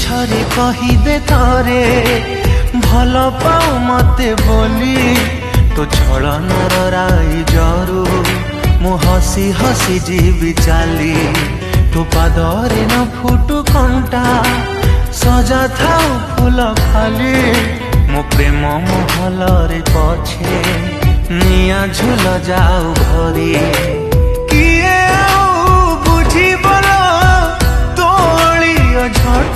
मिछरे कहिदे तरे भल पाऊ मते बोली तो छलनार राई जरू मु हसी हसी जीवी चाली तो पादरे न फुटु कंटा सजा थाउ फूल खाली मो प्रेम महलरे पछे निया झुल जाऊ भरी किए बुझी बोल तोलियो झट